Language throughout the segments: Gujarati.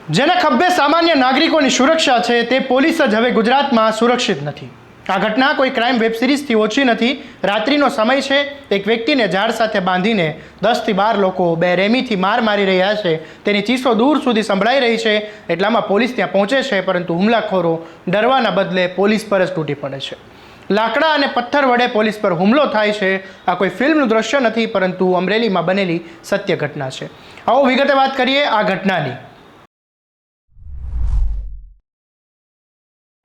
જેના ખભે સામાન્ય નાગરિકોની સુરક્ષા છે તે પોલીસ જ હવે ગુજરાતમાં સુરક્ષિત નથી। આ ઘટના કોઈ ક્રાઇમ વેબ સિરીઝથી ઓછી નથી। રાત્રિનો સમય છે, એક વ્યક્તિને ઝાડ સાથે બાંધીને 10 થી 12 લોકો બેરહેમીથી માર મારી રહ્યા છે। તેની ચીસો દૂર સુધી સંભળાઈ રહી છે। એટલામાં પોલીસ ત્યાં પહોંચે છે, પરંતુ હુમલાખોરો ડરવાના બદલે પોલીસ પર જ તૂટી પડે છે। લાકડા અને પથ્થર વડે પોલીસ પર હુમલો થાય છે। આ કોઈ ફિલ્મનું દ્રશ્ય નથી, પરંતુ અમરેલીમાં બનેલી સત્ય ઘટના છે। આવો વિગતે વાત કરીએ આ ઘટનાની।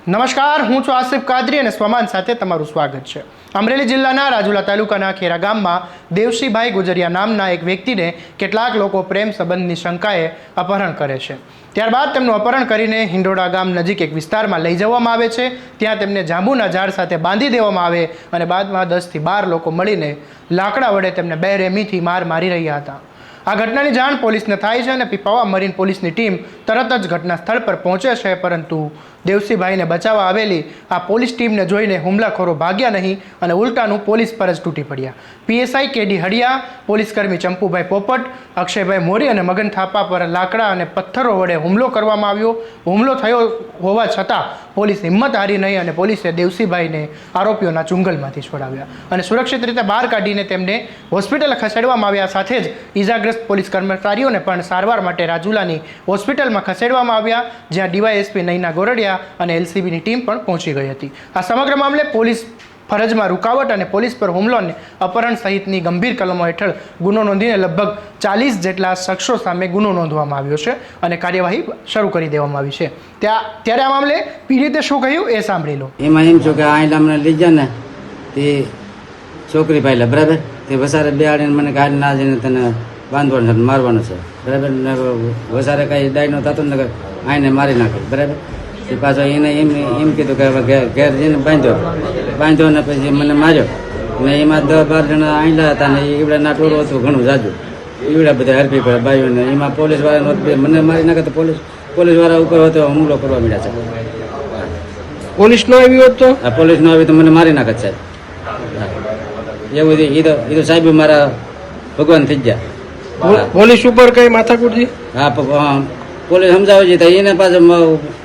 નમસ્કાર, હું છું આસિફ કાદરી અને સ્વમાન સાથે તમારું સ્વાગત છે। અમરેલી જિલ્લાના રાજુલા તાલુકાના ખેરા ગામમાં દેવસીભાઈ ગુજરિયા નામના એક વ્યક્તિને કેટલાક લોકો પ્રેમ સંબંધની શંકાએ અપહરણ કરે છે। ત્યારબાદ તેમનું અપહરણ કરીને હિંડોળા ગામ નજીક એક વિસ્તારમાં લઈ જવામાં આવે છે। ત્યાં તેમને જાંબુના ઝાડ સાથે બાંધી દેવામાં આવે અને બાદમાં 10 થી 12 લોકો મળીને લાકડા વડે તેમને બેરહેમીથી માર મારી રહ્યા હતા। આ ઘટનાની જાણ પોલીસને થાય છે અને પીપાવા મરીન પોલીસની ટીમ તરત જ ઘટના સ્થળ પર પહોંચે છે, પરંતુ દેવસીભાઈને બચાવવા આવેલી આ પોલીસ ટીમને જોઈને હુમલાખોરો ભાગ્યા નહીં અને ઉલટાનું પોલીસ પર જ તૂટી પડ્યા। પીએસઆઈ કેડી હડિયા, પોલીસકર્મી ચંપુભાઈ પોપટ, અક્ષયભાઈ મોરી અને મગન થાપા પર લાકડા અને પથ્થરો વડે હુમલો કરવામાં આવ્યો। હુમલો થયો હોવા છતાં પોલીસ હિંમત હારી નહીં અને પોલીસે દેવસીભાઈને આરોપીઓના ચુંગલમાંથી છોડાવ્યા અને સુરક્ષિત રીતે બહાર કાઢીને તેમને હોસ્પિટલ ખસેડવામાં આવ્યા। સાથે જ ઈજાગ્રસ્ત પોલીસ કર્મચારીઓને પણ સારવાર માટે રાજુલાની હોસ્પિટલમાં ખસેડવામાં આવ્યા, જ્યાં ડીવાયએસપી નૈના ગોરડિયા અને એલસીબીની ટીમ પણ પહોંચી ગઈ હતી। આ સમગ્ર મામલે પોલીસ ફરજમાં રૂકાવટ અને પોલીસ પર હુમલો અને અપહરણ સહિતની ગંભીર કલમો હેઠળ ગુનો નોંધીને લગભગ 40 જેટલા શખ્સો સામે ગુનો નોંધવામાં આવ્યો છે અને કાર્યવાહી શરૂ કરી દેવામાં આવી છે। ત્યારે આ મામલે પીડિતે શું કહ્યું એ સાંભળી લો। એમાં એમ છો કે આઈલા મને લઈ જાય ને તે છોકરી પાયલા બરાબર, તે વસારે બેહાડીને મને કાઢી ના જઈને તને બાંધવાનું છે, મારવાનું છે બરાબર ને, વસારે કાંઈ ડાયનો થતો ને આઈને મારી નાખે બરાબર। તે પાછો એને એમ કીધું કે હવે ઘેર જઈને બાંધ્યો ને પછી મને માર્યો ને। એમાં 10-12 જણા આઈલા હતા ને ઈવડાના ટોળું હતું ઘણું જાજુ, ઈવડા બધા હરપી પડે બાઈઓને। એમાં પોલીસ વાળા મને મારી નાખે તો પોલીસ વાળા ઉપર હતો હુમલો કરવા મળ્યા છે। પોલીસ ન આવી હોત તો? હા, પોલીસ ન આવી તો મને મારી નાખે સાહેબ। એવું એ તો સાહેબ મારા ભગવાન થઈ ગયા। પોલીસ ઉપર કઈ માથાકૂટ છે? હા, પોલીસ સમજાવે છે એને પાછું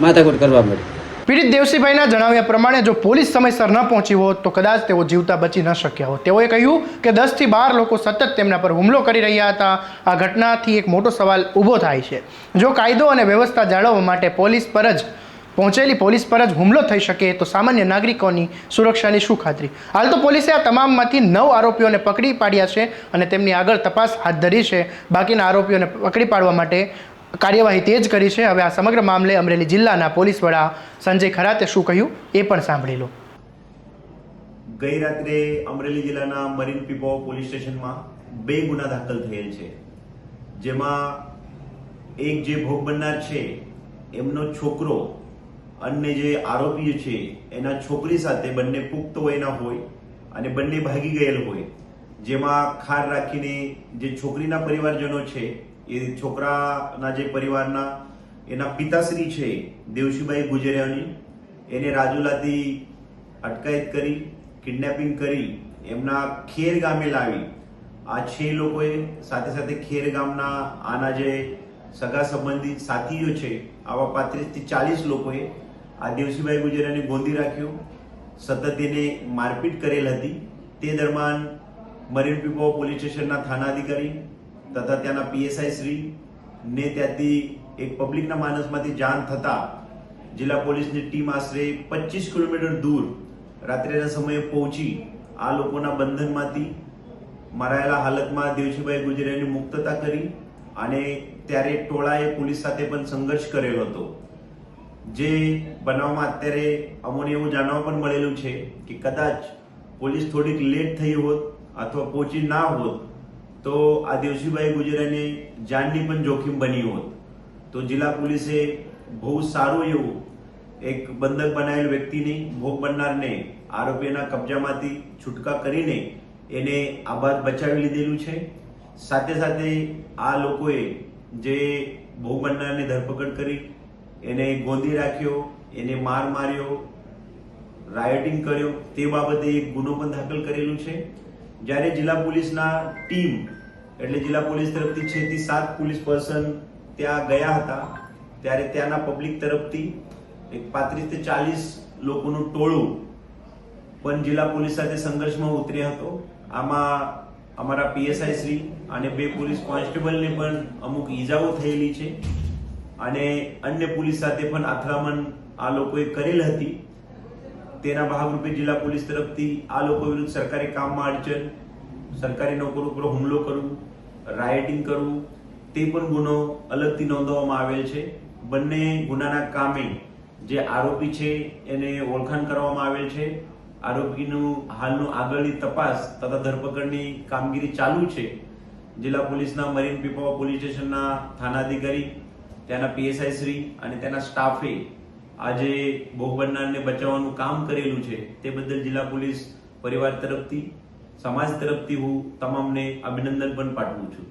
માથાકૂટ કરવા મળી। પીડિત દેવસીભાઈના જણાવ્યા પ્રમાણે જો પોલીસ સમયસર ન પહોંચી હોત તો કદાચ તેઓ જીવતા બચી ન શક્યા હોત। તેઓએ કહ્યું કે 10 થી 12 લોકો સતત તેમના પર હુમલો કરી રહ્યા હતા। આ ઘટનાથી એક મોટો સવાલ ઊભો થાય છે, જો કાયદો અને વ્યવસ્થા જાળવવા માટે પોલીસ પર જ હુમલો થઈ શકે તો સામાન્ય નાગરિકોની સુરક્ષાની શું ખાતરી? હાલ તો પોલીસે આ તમામમાંથી 9 આરોપીઓને પકડી પાડ્યા છે અને તેમની આગળ તપાસ હાથ ધરી છે। બાકીના આરોપીઓને પકડી પાડવા માટે કાર્યવાહી તેજ કરી છે। હવે આ સમગ્ર મામલે અમરેલી જિલ્લાના પોલીસ વડા સંજય ખરાતે શું કહ્યું એ પણ સાંભળી લો। ગઈ રાત્રે અમરેલી જિલ્લાના મરીન પીપાવા પોલીસ સ્ટેશનમાં 2 ગુના દાખલ થયેલ છે, જેમાં એક જે ભોગ બનનાર છે એમનો છોકરો અને જે આરોપીઓ છે એના છોકરી સાથે બંને પુખ્ત વયના હોય અને બંને ભાગી ગયેલ હોય, જેમાં ખાર રાખીને જે છોકરીના પરિવારજનો છે એ છોકરાના જે પરિવારના એના પિતાશ્રી છે દેવસીભાઈ ગુજરિયાની, એને રાજુલાથી અટકાયત કરી કિડનેપિંગ કરી એમના ખેર ગામે લાવી આ 6 લોકોએ સાથે સાથે ખેર ગામના આના જે સગા સંબંધી સાથીઓ છે આવા 35 થી 40 લોકોએ આ દેવસીભાઈ ગુજરિયાને ગોંધી રાખ્યો, સતત એને મારપીટ કરેલ હતી। તે દરમિયાન મરીન પીપાવા પોલીસ સ્ટેશનના થાના અધિકારી તથા ત્યાંના પીએસઆઈ શ્રી ને ત્યાંથી એક પબ્લિકના માનસમાંથી જાણ થતા જિલ્લા પોલીસની ટીમ આશરે 25 કિલોમીટર દૂર રાત્રેના સમયે પહોંચી આ લોકોના બંધનમાંથી મરાયેલા હાલતમાં દેવસીભાઈ ગુજરિયાની મુક્તતા કરી અને ત્યારે ટોળાએ પોલીસ સાથે પણ સંઘર્ષ કરેલો હતો। જે બનાવમાં અત્યારે અમને એવું જાણવા પણ મળેલું છે કે કદાચ પોલીસ થોડીક લેટ થઈ હોત અથવા પહોંચી ના હોત તો આ દેવસીભાઈ ગુજરિયાની જાનની પણ જોખમ બની હોત। તો જિલ્લા પોલીસે બહુ સારું એવું એક બંધક બનાવેલ વ્યક્તિની ભોગ બનનારને આરોપીના કબજામાંથી છૂટકા કરીને એને આબાદ બચાવી લીધેલું છે। સાથે સાથે આ લોકોએ જે ભોગ બનનારની ધરપકડ કરી એને ગોંધી રાખ્યો, એને માર્યો, રાયોટિંગ કર્યો, તે બાબતે એક ગુનો પણ દાખલ કરેલું છે। જ્યારે જિલ્લા પોલીસના ટીમ એટલે જિલ્લા પોલીસ તરફથી 6 થી 7 પોલીસ પર્સન ત્યાં ગયા હતા, ત્યારે ત્યાંના પબ્લિક તરફથી એક 35 થી 40 લોકોનું ટોળું પણ જિલ્લા પોલીસ સાથે સંઘર્ષમાં ઉતર્યો હતો. આમાં અમારા પીએસઆઈ શ્રી અને 2 પોલીસ કોન્સ્ટેબલને પણ અમુક ઈજાઓ થયેલી છે અને અન્ય પોલીસ સાથે પણ અથડામણ આ લોકોએ કરેલ હતી. તેના ભાગરૂપે જિલ્લા પોલીસ તરફથી આ લોકો વિરુદ્ધ સરકારી કામમાં અડચણ, સરકારી નોકરો પર હુમલો કરવું, રાયટિંગ કરવું તે પણ ગુનો અલગથી નોંધવામાં આવેલ છે. બંને ગુનાના કામે જે આરોપી છે એને ઓળખાણ કરવામાં આવેલ છે. આરોપીનું હાલનું આગળની તપાસ તથા ધરપકડની કામગીરી ચાલુ છે. જિલ્લા પોલીસના મરીન પીપાવાવ પોલીસ સ્ટેશનના થાનાધિકારી, ત્યાંના પીએસઆઈ શ્રી અને તેના સ્ટાફે આજે ભોગ બનનારને બચાવવાનું કામ કરેલું છે. તે બદલ જિલ્લા પોલીસ પરિવાર તરફથી, સમાજ તરફથી હું તમામને અભિનંદન પણ પાઠવું છું.